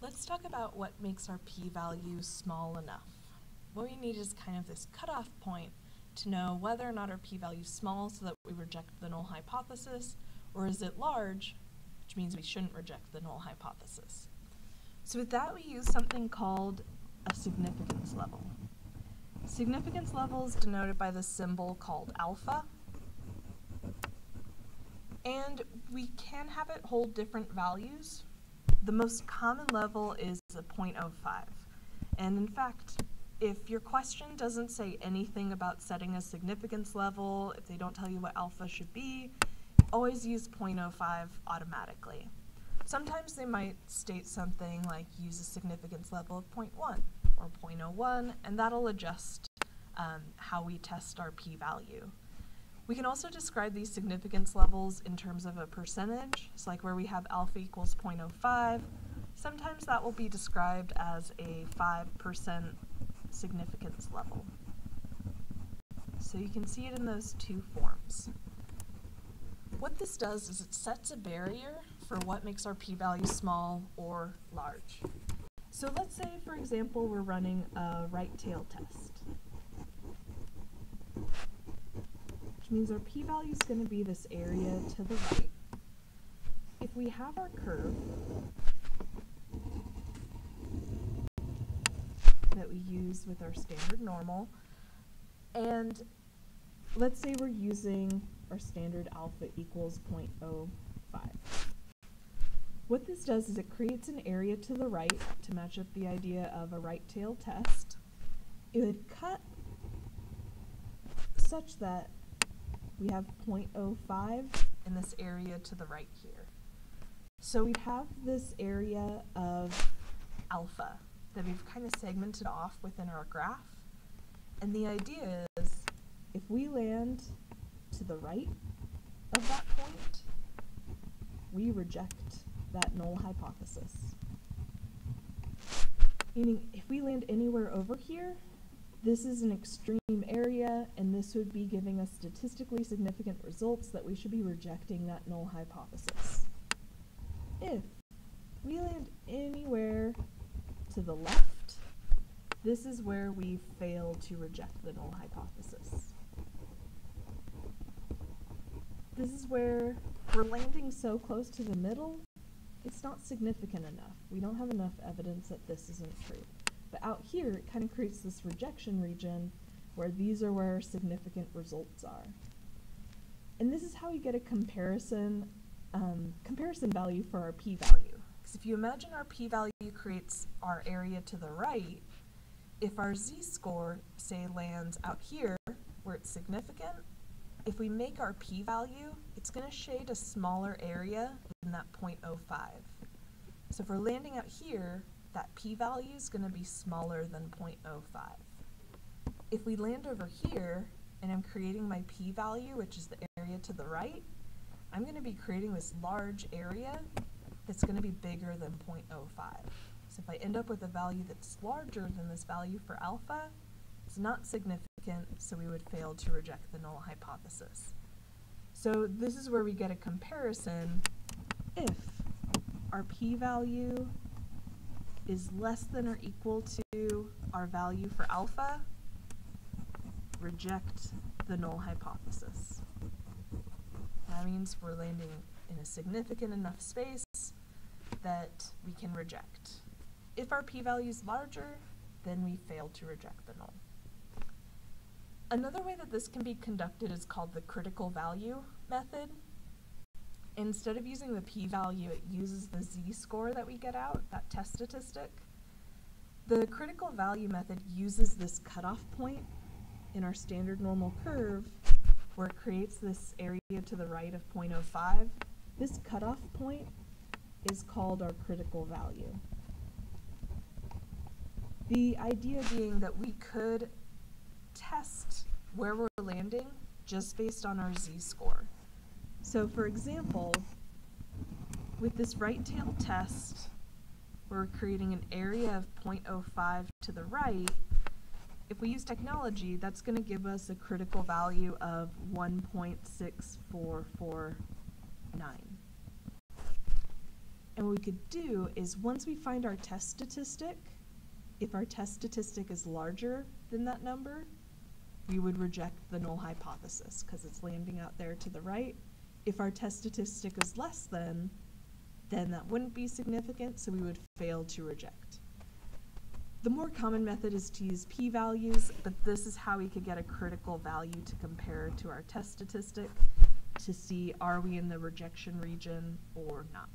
let's talk about what makes our p-value small enough. What we need is kind of this cutoff point to know whether or not our p-value is small so that we reject the null hypothesis, or is it large, which means we shouldn't reject the null hypothesis. So with that, we use something called a significance level. Significance level is denoted by the symbol called alpha, and we can have it hold different values. The most common level is a 0.05, and in fact, if your question doesn't say anything about setting a significance level, if they don't tell you what alpha should be, always use 0.05 automatically. Sometimes they might state something like use a significance level of 0.1 or 0.01, and that'll adjust how we test our p-value. We can also describe these significance levels in terms of a percentage, so like where we have alpha equals 0.05, sometimes that will be described as a 5% significance level. So you can see it in those two forms. What this does is it sets a barrier for what makes our p-value small or large. So let's say, for example, we're running a right tail test, which means our p-value is going to be this area to the right. If we have our curve that we use with our standard normal, and let's say we're using our standard alpha equals 0.05. What this does is it creates an area to the right to match up the idea of a right tail test. It would cut such that we have 0.05 in this area to the right here. So we'd have this area of alpha that we've kind of segmented off within our graph. And the idea is if we land to the right of that point, we reject that null hypothesis. Meaning if we land anywhere over here, this is an extreme area, and this would be giving us statistically significant results that we should be rejecting that null hypothesis. If we land anywhere to the left, this is where we fail to reject the null hypothesis. This is where we're landing so close to the middle, it's not significant enough. We don't have enough evidence that this isn't true. But out here, it kind of creates this rejection region where these are where significant results are. And this is how we get a comparison value for our p-value. Because if you imagine our p-value creates our area to the right, if our z-score, say, lands out here where it's significant, if we make our p-value, it's going to shade a smaller area than that 0.05. So if we're landing out here, that p-value is going to be smaller than 0.05. If we land over here, and I'm creating my p-value, which is the area to the right, I'm going to be creating this large area that's going to be bigger than 0.05. So if I end up with a value that's larger than this value for alpha, it's not significant, so we would fail to reject the null hypothesis. So this is where we get a comparison. If our p-value is less than or equal to our value for alpha, reject the null hypothesis. That means we're landing in a significant enough space that we can reject. If our p-value is larger, then we fail to reject the null. Another way that this can be conducted is called the critical value method. Instead of using the p-value, it uses the z-score that we get out, that test statistic. The critical value method uses this cutoff point in our standard normal curve where it creates this area to the right of 0.05. This cutoff point is called our critical value. The idea being that we could test where we're landing just based on our z-score. So for example, with this right tail test, we're creating an area of 0.05 to the right. If we use technology, that's going to give us a critical value of 1.6449. And what we could do is once we find our test statistic, if our test statistic is larger than that number, we would reject the null hypothesis because it's landing out there to the right. If our test statistic is less than, then that wouldn't be significant, so we would fail to reject. The more common method is to use p-values, but this is how we could get a critical value to compare to our test statistic to see are we in the rejection region or not.